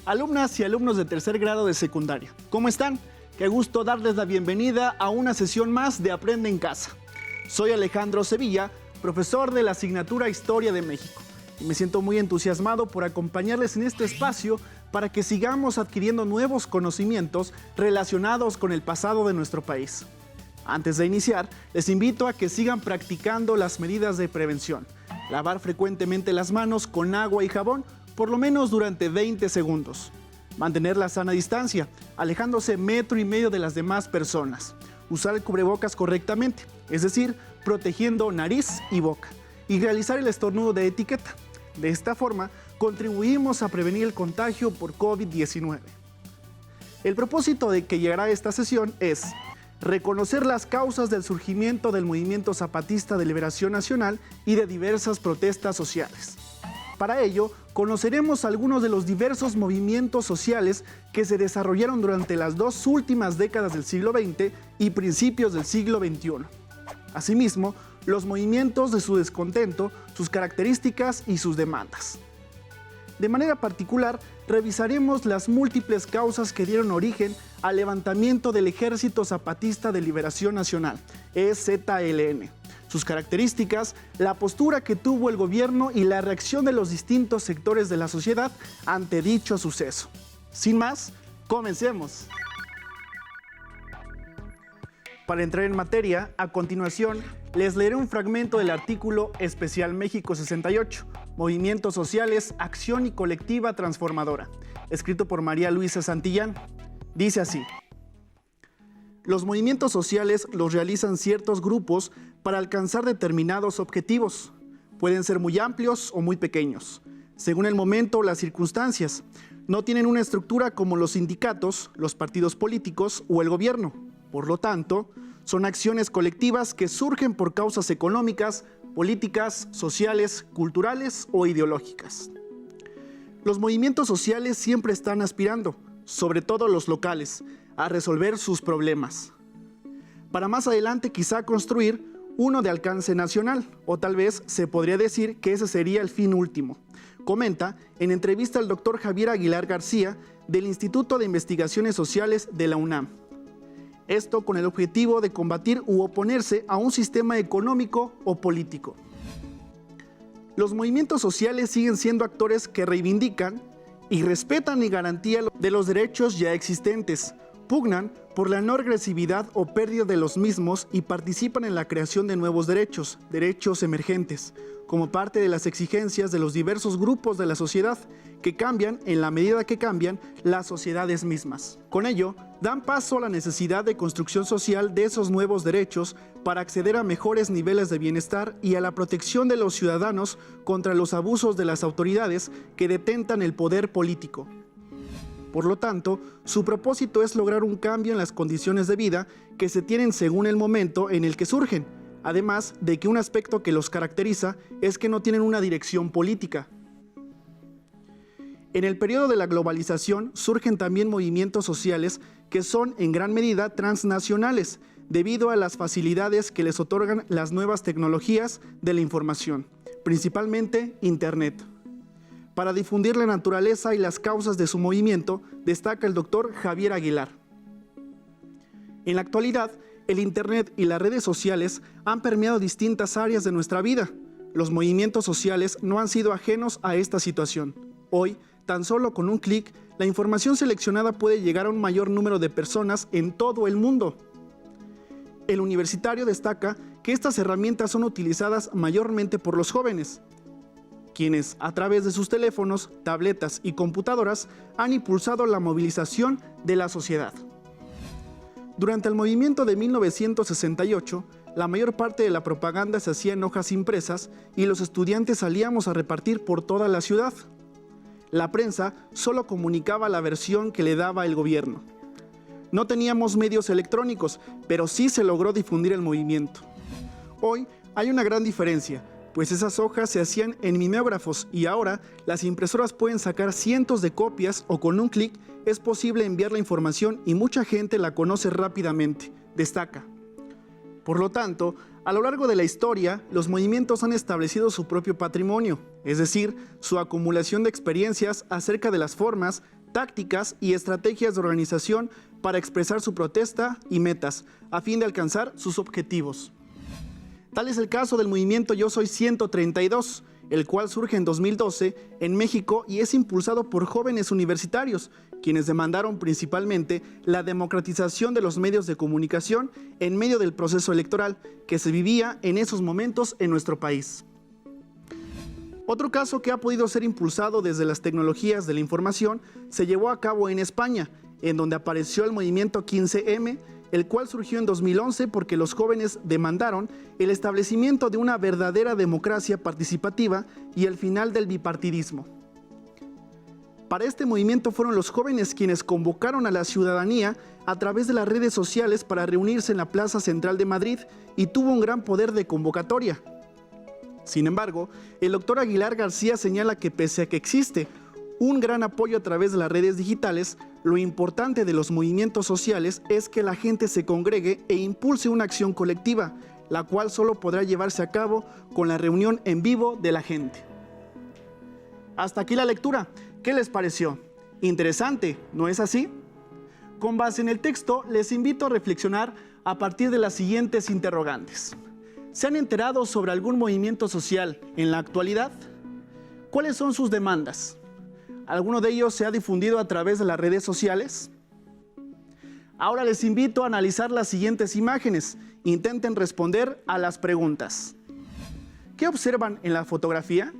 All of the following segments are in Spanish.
Alumnas y alumnos de tercer grado de secundaria, ¿cómo están? Qué gusto darles la bienvenida a una sesión más de Aprende en Casa. Soy Alejandro Sevilla, profesor de la asignatura Historia de México, y me siento muy entusiasmado por acompañarles en este espacio para que sigamos adquiriendo nuevos conocimientos relacionados con el pasado de nuestro país. Antes de iniciar, les invito a que sigan practicando las medidas de prevención. Lavar frecuentemente las manos con agua y jabón, por lo menos durante 20 segundos. Mantener la sana distancia, alejándose 1,5 metros de las demás personas. Usar el cubrebocas correctamente, es decir, protegiendo nariz y boca. Y realizar el estornudo de etiqueta. De esta forma, contribuimos a prevenir el contagio por COVID-19. El propósito de que llegará esta sesión es reconocer las causas del surgimiento del movimiento zapatista de liberación nacional y de diversas protestas sociales. Para ello, conoceremos algunos de los diversos movimientos sociales que se desarrollaron durante las 2 últimas décadas del siglo XX y principios del siglo XXI. Asimismo, los movimientos de su descontento, sus características y sus demandas. De manera particular, revisaremos las múltiples causas que dieron origen al levantamiento del Ejército Zapatista de Liberación Nacional, EZLN. Sus características, la postura que tuvo el gobierno y la reacción de los distintos sectores de la sociedad ante dicho suceso. Sin más, comencemos. Para entrar en materia, a continuación, les leeré un fragmento del artículo Especial México 68, Movimientos Sociales, Acción y Colectiva Transformadora, escrito por María Luisa Santillán. Dice así: los movimientos sociales los realizan ciertos grupos para alcanzar determinados objetivos. Pueden ser muy amplios o muy pequeños, según el momento o las circunstancias. No tienen una estructura como los sindicatos, los partidos políticos o el gobierno. Por lo tanto, son acciones colectivas que surgen por causas económicas, políticas, sociales, culturales o ideológicas. Los movimientos sociales siempre están aspirando, sobre todo los locales, a resolver sus problemas, para más adelante quizá construir uno de alcance nacional, o tal vez se podría decir que ese sería el fin último, comenta en entrevista al doctor Javier Aguilar García del Instituto de Investigaciones Sociales de la UNAM. Esto con el objetivo de combatir u oponerse a un sistema económico o político. Los movimientos sociales siguen siendo actores que reivindican y respetan y garantían de los derechos ya existentes, pugnan por la no regresividad o pérdida de los mismos y participan en la creación de nuevos derechos, derechos emergentes, como parte de las exigencias de los diversos grupos de la sociedad que cambian en la medida que cambian las sociedades mismas. Con ello, dan paso a la necesidad de construcción social de esos nuevos derechos para acceder a mejores niveles de bienestar y a la protección de los ciudadanos contra los abusos de las autoridades que detentan el poder político. Por lo tanto, su propósito es lograr un cambio en las condiciones de vida que se tienen según el momento en el que surgen, además de que un aspecto que los caracteriza es que no tienen una dirección política. En el periodo de la globalización surgen también movimientos sociales que son en gran medida transnacionales, debido a las facilidades que les otorgan las nuevas tecnologías de la información, principalmente Internet. Para difundir la naturaleza y las causas de su movimiento, destaca el doctor Javier Aguilar. En la actualidad, el Internet y las redes sociales han permeado distintas áreas de nuestra vida. Los movimientos sociales no han sido ajenos a esta situación. Hoy, tan solo con un clic, la información seleccionada puede llegar a un mayor número de personas en todo el mundo. El universitario destaca que estas herramientas son utilizadas mayormente por los jóvenes, quienes, a través de sus teléfonos, tabletas y computadoras, han impulsado la movilización de la sociedad. Durante el movimiento de 1968, la mayor parte de la propaganda se hacía en hojas impresas y los estudiantes salíamos a repartir por toda la ciudad. La prensa solo comunicaba la versión que le daba el gobierno. No teníamos medios electrónicos, pero sí se logró difundir el movimiento. Hoy hay una gran diferencia, pues esas hojas se hacían en mimeógrafos y ahora las impresoras pueden sacar cientos de copias o con un clic es posible enviar la información y mucha gente la conoce rápidamente, destaca. Por lo tanto, a lo largo de la historia, los movimientos han establecido su propio patrimonio, es decir, su acumulación de experiencias acerca de las formas, tácticas y estrategias de organización para expresar su protesta y metas, a fin de alcanzar sus objetivos. Tal es el caso del movimiento Yo Soy 132, el cual surge en 2012 en México y es impulsado por jóvenes universitarios, quienes demandaron principalmente la democratización de los medios de comunicación en medio del proceso electoral que se vivía en esos momentos en nuestro país. Otro caso que ha podido ser impulsado desde las tecnologías de la información se llevó a cabo en España, en donde apareció el movimiento 15M, el cual surgió en 2011 porque los jóvenes demandaron el establecimiento de una verdadera democracia participativa y el final del bipartidismo. Para este movimiento fueron los jóvenes quienes convocaron a la ciudadanía a través de las redes sociales para reunirse en la Plaza Central de Madrid y tuvo un gran poder de convocatoria. Sin embargo, el doctor Aguilar García señala que pese a que existe un gran apoyo a través de las redes digitales, lo importante de los movimientos sociales es que la gente se congregue e impulse una acción colectiva, la cual solo podrá llevarse a cabo con la reunión en vivo de la gente. Hasta aquí la lectura. ¿Qué les pareció? Interesante, ¿no es así? Con base en el texto, les invito a reflexionar a partir de las siguientes interrogantes. ¿Se han enterado sobre algún movimiento social en la actualidad? ¿Cuáles son sus demandas? ¿Alguno de ellos se ha difundido a través de las redes sociales? Ahora les invito a analizar las siguientes imágenes. Intenten responder a las preguntas. ¿Qué observan en la fotografía?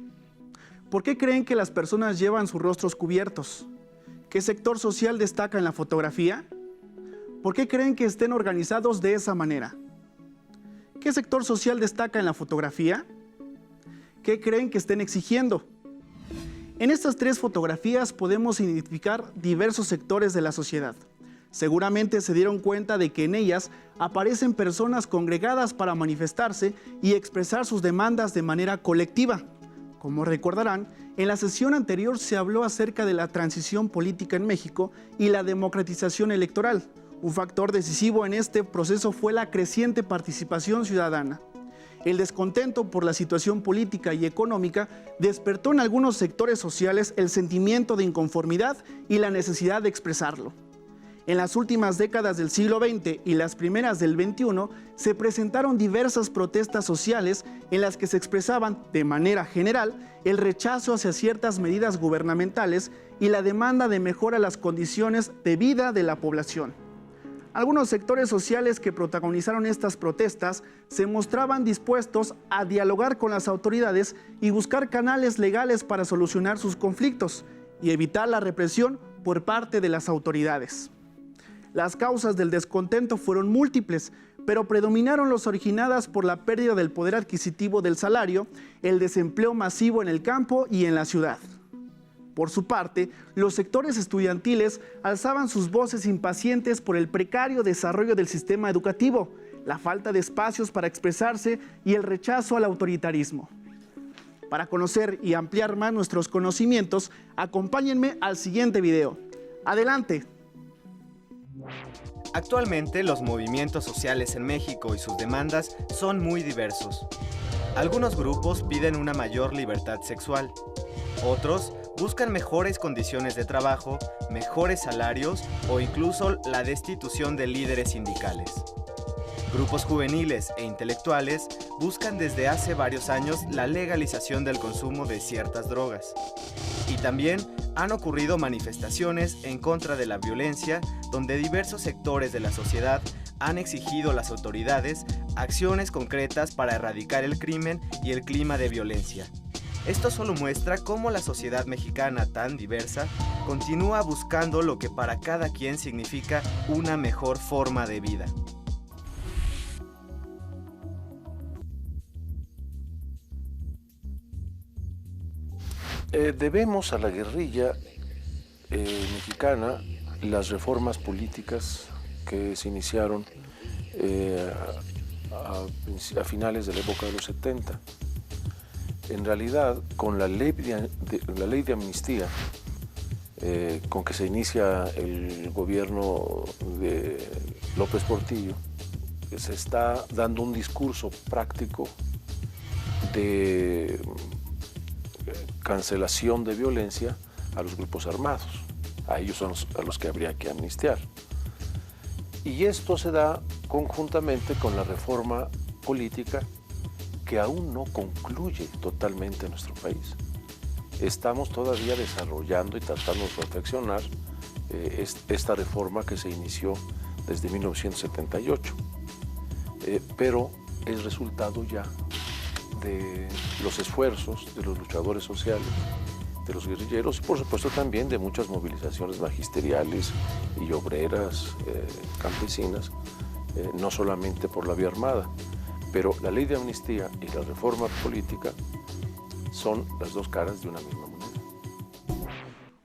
¿Por qué creen que las personas llevan sus rostros cubiertos? ¿Qué sector social destaca en la fotografía? ¿Por qué creen que estén organizados de esa manera? ¿Qué sector social destaca en la fotografía? ¿Qué creen que estén exigiendo? En estas tres fotografías podemos identificar diversos sectores de la sociedad. Seguramente se dieron cuenta de que en ellas aparecen personas congregadas para manifestarse y expresar sus demandas de manera colectiva. Como recordarán, en la sesión anterior se habló acerca de la transición política en México y la democratización electoral. Un factor decisivo en este proceso fue la creciente participación ciudadana. El descontento por la situación política y económica despertó en algunos sectores sociales el sentimiento de inconformidad y la necesidad de expresarlo. En las últimas décadas del siglo XX y las primeras del XXI se presentaron diversas protestas sociales en las que se expresaban, de manera general, el rechazo hacia ciertas medidas gubernamentales y la demanda de mejora a las condiciones de vida de la población. Algunos sectores sociales que protagonizaron estas protestas se mostraban dispuestos a dialogar con las autoridades y buscar canales legales para solucionar sus conflictos y evitar la represión por parte de las autoridades. Las causas del descontento fueron múltiples, pero predominaron las originadas por la pérdida del poder adquisitivo del salario, el desempleo masivo en el campo y en la ciudad. Por su parte, los sectores estudiantiles alzaban sus voces impacientes por el precario desarrollo del sistema educativo, la falta de espacios para expresarse y el rechazo al autoritarismo. Para conocer y ampliar más nuestros conocimientos, acompáñenme al siguiente video. ¡Adelante! Actualmente, los movimientos sociales en México y sus demandas son muy diversos. Algunos grupos piden una mayor libertad sexual. Otros buscan mejores condiciones de trabajo, mejores salarios o incluso la destitución de líderes sindicales. Grupos juveniles e intelectuales buscan desde hace varios años la legalización del consumo de ciertas drogas. Y también han ocurrido manifestaciones en contra de la violencia, donde diversos sectores de la sociedad han exigido a las autoridades acciones concretas para erradicar el crimen y el clima de violencia. Esto solo muestra cómo la sociedad mexicana tan diversa continúa buscando lo que para cada quien significa una mejor forma de vida. Debemos a la guerrilla mexicana las reformas políticas que se iniciaron a finales de la época de los 70. En realidad, con la ley de amnistía, con que se inicia el gobierno de López Portillo, se está dando un discurso práctico de cancelación de violencia a los grupos armados. A ellos son a los que habría que amnistiar. Y esto se da conjuntamente con la reforma política que aún no concluye totalmente en nuestro país. Estamos todavía desarrollando y tratando de perfeccionar esta reforma que se inició desde 1978, pero es resultado ya de los esfuerzos de los luchadores sociales, de los guerrilleros y por supuesto también de muchas movilizaciones magisteriales y obreras campesinas, no solamente por la vía armada, pero la ley de amnistía y la reforma política son las dos caras de una misma moneda.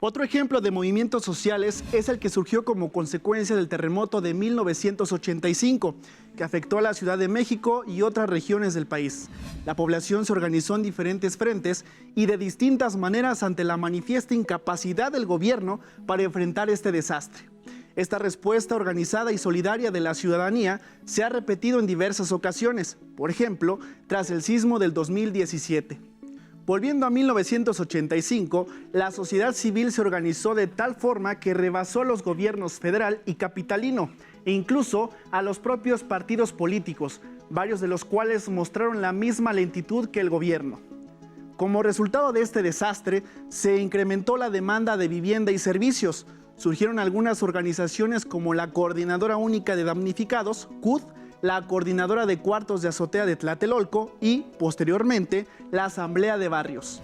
Otro ejemplo de movimientos sociales es el que surgió como consecuencia del terremoto de 1985, que afectó a la Ciudad de México y otras regiones del país. La población se organizó en diferentes frentes y de distintas maneras ante la manifiesta incapacidad del gobierno para enfrentar este desastre. Esta respuesta organizada y solidaria de la ciudadanía se ha repetido en diversas ocasiones, por ejemplo, tras el sismo del 2017. Volviendo a 1985, la sociedad civil se organizó de tal forma que rebasó a los gobiernos federal y capitalino, e incluso a los propios partidos políticos, varios de los cuales mostraron la misma lentitud que el gobierno. Como resultado de este desastre, se incrementó la demanda de vivienda y servicios. Surgieron algunas organizaciones como la Coordinadora Única de Damnificados, CUD, la Coordinadora de Cuartos de Azotea de Tlatelolco y, posteriormente, la Asamblea de Barrios.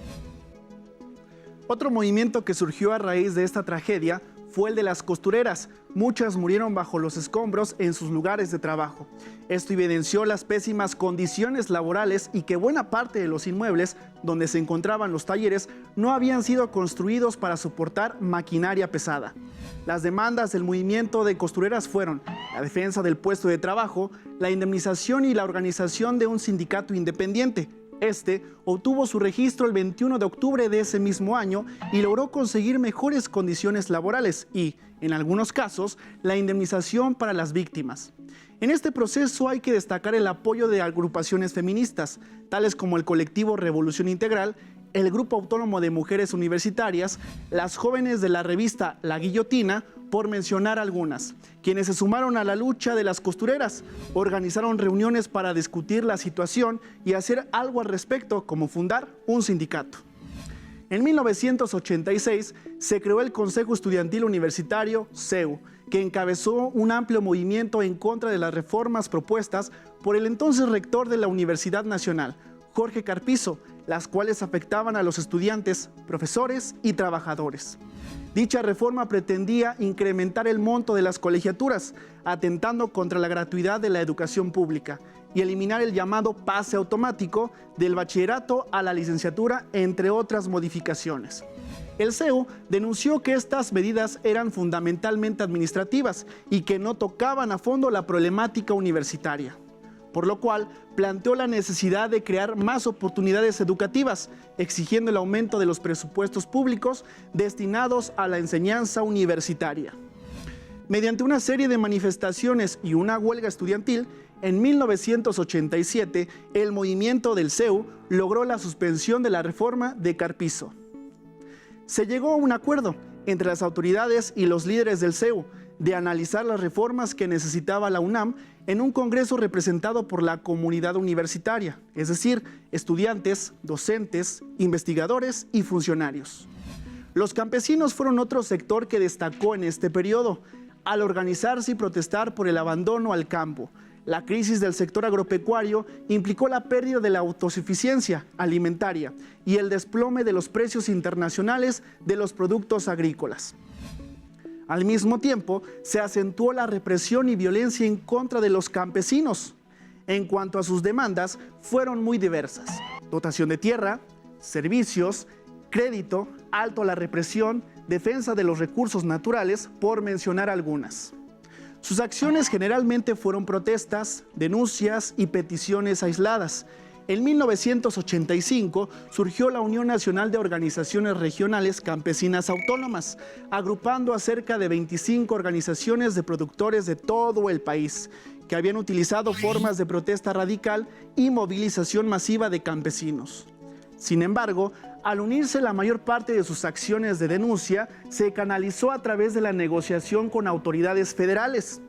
Otro movimiento que surgió a raíz de esta tragedia fue el de las costureras. Muchas murieron bajo los escombros en sus lugares de trabajo. Esto evidenció las pésimas condiciones laborales y que buena parte de los inmuebles donde se encontraban los talleres no habían sido construidos para soportar maquinaria pesada. Las demandas del movimiento de costureras fueron la defensa del puesto de trabajo, la indemnización y la organización de un sindicato independiente. Este obtuvo su registro el 21 de octubre de ese mismo año y logró conseguir mejores condiciones laborales y, en algunos casos, la indemnización para las víctimas. En este proceso hay que destacar el apoyo de agrupaciones feministas, tales como el colectivo Revolución Integral, el Grupo Autónomo de Mujeres Universitarias, las jóvenes de la revista La Guillotina, por mencionar algunas, quienes se sumaron a la lucha de las costureras, organizaron reuniones para discutir la situación y hacer algo al respecto, como fundar un sindicato. En 1986 se creó el Consejo Estudiantil Universitario, CEU, que encabezó un amplio movimiento en contra de las reformas propuestas por el entonces rector de la Universidad Nacional, Jorge Carpizo, las cuales afectaban a los estudiantes, profesores y trabajadores. Dicha reforma pretendía incrementar el monto de las colegiaturas, atentando contra la gratuidad de la educación pública, y eliminar el llamado pase automático del bachillerato a la licenciatura, entre otras modificaciones. El CEU denunció que estas medidas eran fundamentalmente administrativas y que no tocaban a fondo la problemática universitaria, por lo cual planteó la necesidad de crear más oportunidades educativas, exigiendo el aumento de los presupuestos públicos destinados a la enseñanza universitaria. Mediante una serie de manifestaciones y una huelga estudiantil, en 1987 el movimiento del CEU logró la suspensión de la reforma de Carpizo. Se llegó a un acuerdo entre las autoridades y los líderes del CEU de analizar las reformas que necesitaba la UNAM en un congreso representado por la comunidad universitaria, es decir, estudiantes, docentes, investigadores y funcionarios. Los campesinos fueron otro sector que destacó en este periodo, al organizarse y protestar por el abandono al campo. La crisis del sector agropecuario implicó la pérdida de la autosuficiencia alimentaria y el desplome de los precios internacionales de los productos agrícolas. Al mismo tiempo, se acentuó la represión y violencia en contra de los campesinos. En cuanto a sus demandas, fueron muy diversas: dotación de tierra, servicios, crédito, alto a la represión, defensa de los recursos naturales, por mencionar algunas. Sus acciones generalmente fueron protestas, denuncias y peticiones aisladas. En 1985 surgió la Unión Nacional de Organizaciones Regionales Campesinas Autónomas, agrupando a cerca de 25 organizaciones de productores de todo el país, que habían utilizado formas de protesta radical y movilización masiva de campesinos. Sin embargo, al unirse la mayor parte de sus acciones de denuncia, se canalizó a través de la negociación con autoridades federales.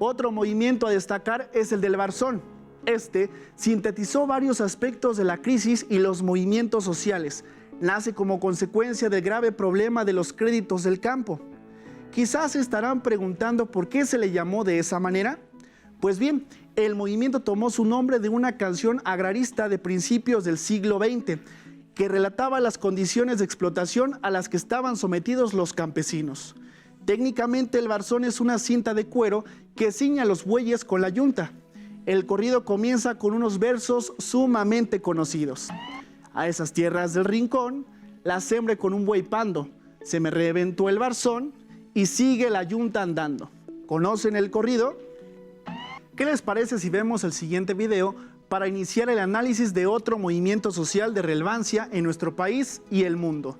Otro movimiento a destacar es el del Barzón. Este sintetizó varios aspectos de la crisis y los movimientos sociales. Nace como consecuencia del grave problema de los créditos del campo. Quizás se estarán preguntando por qué se le llamó de esa manera. Pues bien, el movimiento tomó su nombre de una canción agrarista de principios del siglo XX, que relataba las condiciones de explotación a las que estaban sometidos los campesinos. Técnicamente el Barzón es una cinta de cuero que ciña a los bueyes con la yunta. El corrido comienza con unos versos sumamente conocidos. A esas tierras del rincón, la sembré con un buey pando, se me reventó el Barzón y sigue la yunta andando. ¿Conocen el corrido? ¿Qué les parece si vemos el siguiente video para iniciar el análisis de otro movimiento social de relevancia en nuestro país y el mundo?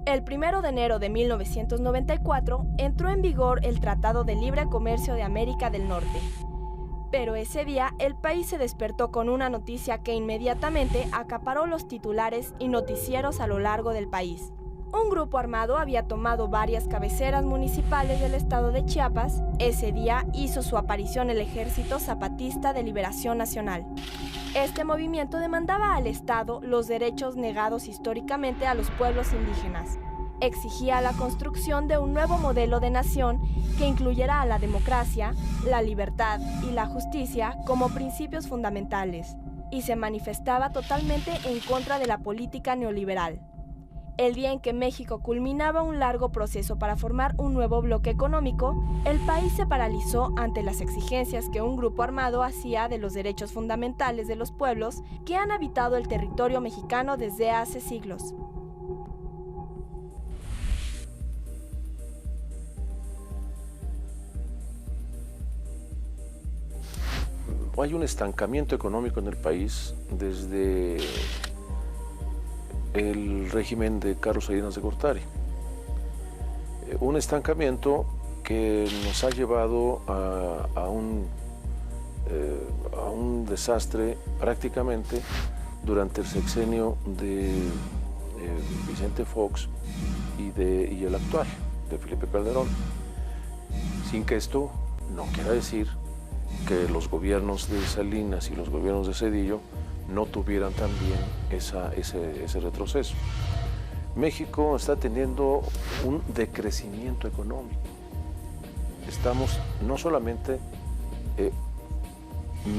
El 1 de enero de 1994 entró en vigor el Tratado de Libre Comercio de América del Norte. Pero ese día el país se despertó con una noticia que inmediatamente acaparó los titulares y noticieros a lo largo del país. Un grupo armado había tomado varias cabeceras municipales del estado de Chiapas. Ese día hizo su aparición el Ejército Zapatista de Liberación Nacional. Este movimiento demandaba al Estado los derechos negados históricamente a los pueblos indígenas. Exigía la construcción de un nuevo modelo de nación que incluyera a la democracia, la libertad y la justicia como principios fundamentales, y se manifestaba totalmente en contra de la política neoliberal. El día en que México culminaba un largo proceso para formar un nuevo bloque económico, el país se paralizó ante las exigencias que un grupo armado hacía de los derechos fundamentales de los pueblos que han habitado el territorio mexicano desde hace siglos. Hay un estancamiento económico en el país desde el régimen de Carlos Salinas de Gortari. Un estancamiento que nos ha llevado a un desastre prácticamente durante el sexenio de Vicente Fox y el actual, de Felipe Calderón. Sin que esto no quiera decir que los gobiernos de Salinas y los gobiernos de Zedillo no tuvieran también ese retroceso. México está teniendo un decrecimiento económico. Estamos no solamente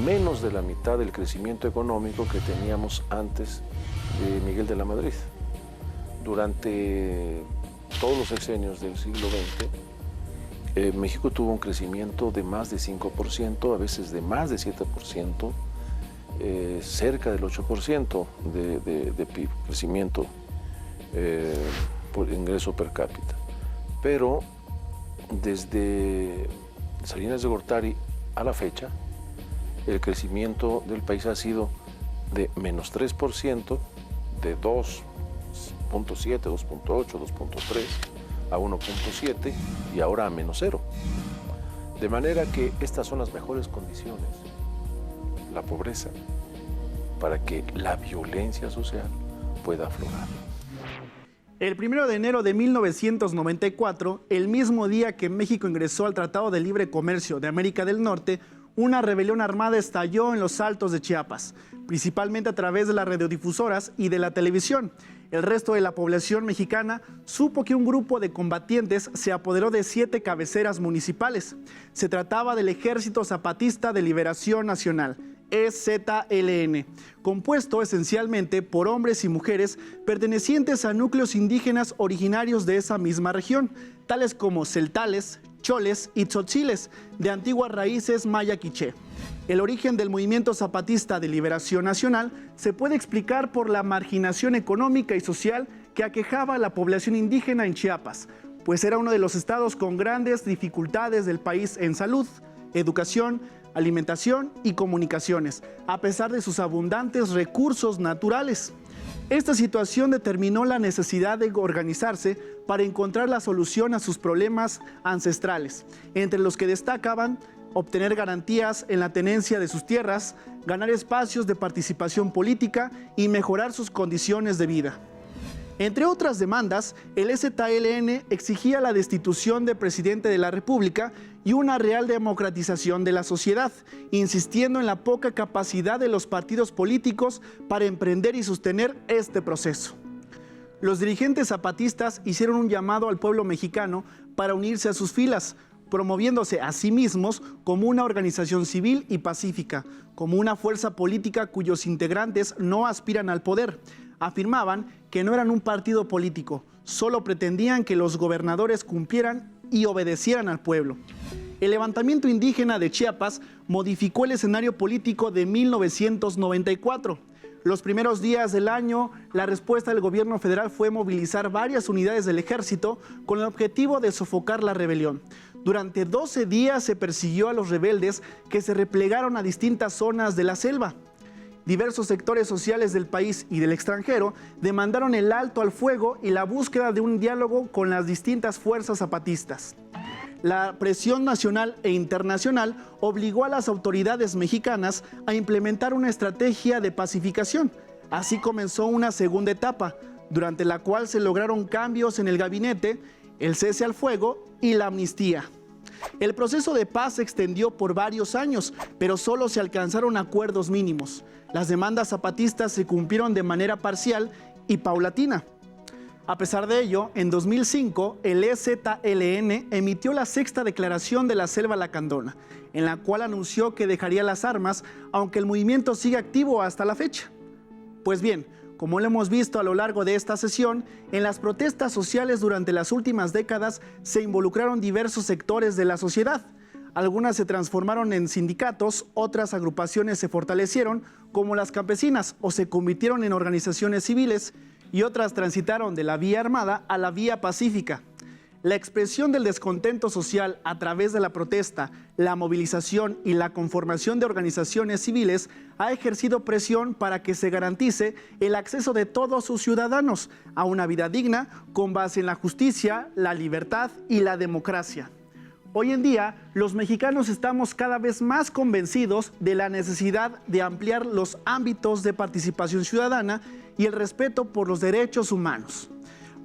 menos de la mitad del crecimiento económico que teníamos antes de Miguel de la Madrid. Durante todos los sexenios del siglo XX, México tuvo un crecimiento de más de 5%, a veces de más de 7%, cerca del 8% de PIB, crecimiento por ingreso per cápita. Pero desde Salinas de Gortari a la fecha, el crecimiento del país ha sido de menos 3%, de 2.7, 2.8, 2.3 a 1.7 y ahora a menos 0. De manera que estas son las mejores condiciones, la pobreza, para que la violencia social pueda aflorar. El 1 de enero de 1994, el mismo día que México ingresó al Tratado de Libre Comercio de América del Norte, una rebelión armada estalló en los Altos de Chiapas, principalmente a través de las radiodifusoras y de la televisión. El resto de la población mexicana supo que un grupo de combatientes se apoderó de 7 cabeceras municipales. Se trataba del Ejército Zapatista de Liberación Nacional, EZLN, compuesto esencialmente por hombres y mujeres pertenecientes a núcleos indígenas originarios de esa misma región, tales como celtales, choles y tzotziles, de antiguas raíces maya-quiché. El origen del movimiento zapatista de liberación nacional se puede explicar por la marginación económica y social que aquejaba a la población indígena en Chiapas, pues era uno de los estados con grandes dificultades del país en salud, educación, alimentación y comunicaciones, a pesar de sus abundantes recursos naturales. Esta situación determinó la necesidad de organizarse para encontrar la solución a sus problemas ancestrales, entre los que destacaban obtener garantías en la tenencia de sus tierras, ganar espacios de participación política y mejorar sus condiciones de vida. Entre otras demandas, el EZLN exigía la destitución del presidente de la República y una real democratización de la sociedad, insistiendo en la poca capacidad de los partidos políticos para emprender y sostener este proceso. Los dirigentes zapatistas hicieron un llamado al pueblo mexicano para unirse a sus filas, promoviéndose a sí mismos como una organización civil y pacífica, como una fuerza política cuyos integrantes no aspiran al poder. Afirmaban que no eran un partido político, solo pretendían que los gobernadores cumplieran y obedecieran al pueblo. El levantamiento indígena de Chiapas modificó el escenario político de 1994. Los primeros días del año, la respuesta del gobierno federal fue movilizar varias unidades del ejército con el objetivo de sofocar la rebelión. Durante 12 días se persiguió a los rebeldes que se replegaron a distintas zonas de la selva. Diversos sectores sociales del país y del extranjero demandaron el alto al fuego y la búsqueda de un diálogo con las distintas fuerzas zapatistas. La presión nacional e internacional obligó a las autoridades mexicanas a implementar una estrategia de pacificación. Así comenzó una segunda etapa, durante la cual se lograron cambios en el gabinete, el cese al fuego y la amnistía. El proceso de paz se extendió por varios años, pero solo se alcanzaron acuerdos mínimos. Las demandas zapatistas se cumplieron de manera parcial y paulatina. A pesar de ello, en 2005, el EZLN emitió la sexta declaración de la Selva Lacandona, en la cual anunció que dejaría las armas, aunque el movimiento sigue activo hasta la fecha. Pues bien, como lo hemos visto a lo largo de esta sesión, en las protestas sociales durante las últimas décadas se involucraron diversos sectores de la sociedad. Algunas se transformaron en sindicatos, otras agrupaciones se fortalecieron, como las campesinas, o se convirtieron en organizaciones civiles, y otras transitaron de la vía armada a la vía pacífica. La expresión del descontento social a través de la protesta, la movilización y la conformación de organizaciones civiles ha ejercido presión para que se garantice el acceso de todos sus ciudadanos a una vida digna con base en la justicia, la libertad y la democracia. Hoy en día, los mexicanos estamos cada vez más convencidos de la necesidad de ampliar los ámbitos de participación ciudadana y el respeto por los derechos humanos.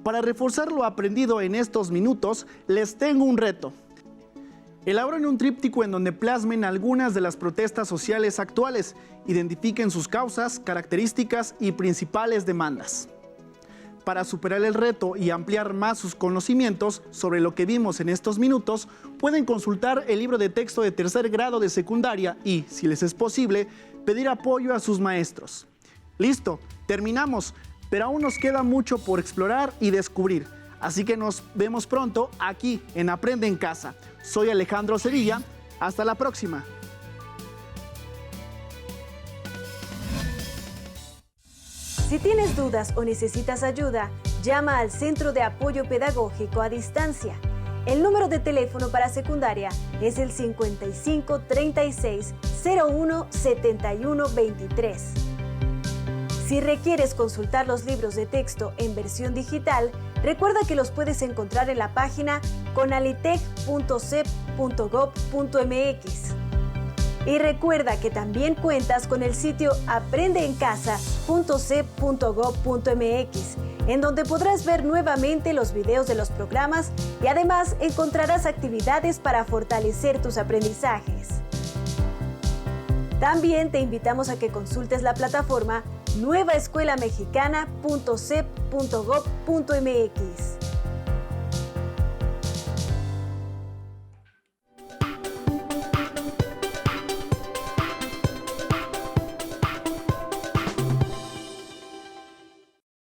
Para reforzar lo aprendido en estos minutos, les tengo un reto. Elaboren un tríptico en donde plasmen algunas de las protestas sociales actuales, identifiquen sus causas, características y principales demandas. Para superar el reto y ampliar más sus conocimientos sobre lo que vimos en estos minutos, pueden consultar el libro de texto de tercer grado de secundaria y, si les es posible, pedir apoyo a sus maestros. Listo, terminamos, pero aún nos queda mucho por explorar y descubrir. Así que nos vemos pronto aquí en Aprende en Casa. Soy Alejandro Sevilla. Hasta la próxima. Si tienes dudas o necesitas ayuda, llama al Centro de Apoyo Pedagógico a Distancia. El número de teléfono para secundaria es el 55 36 01 71 23. Si requieres consultar los libros de texto en versión digital, recuerda que los puedes encontrar en la página conalitec.cep.gov.mx. Y recuerda que también cuentas con el sitio aprendeencasa.cep.gov.mx, en donde podrás ver nuevamente los videos de los programas y además encontrarás actividades para fortalecer tus aprendizajes. También te invitamos a que consultes la plataforma nuevaescuelamexicana.cep.gov.mx.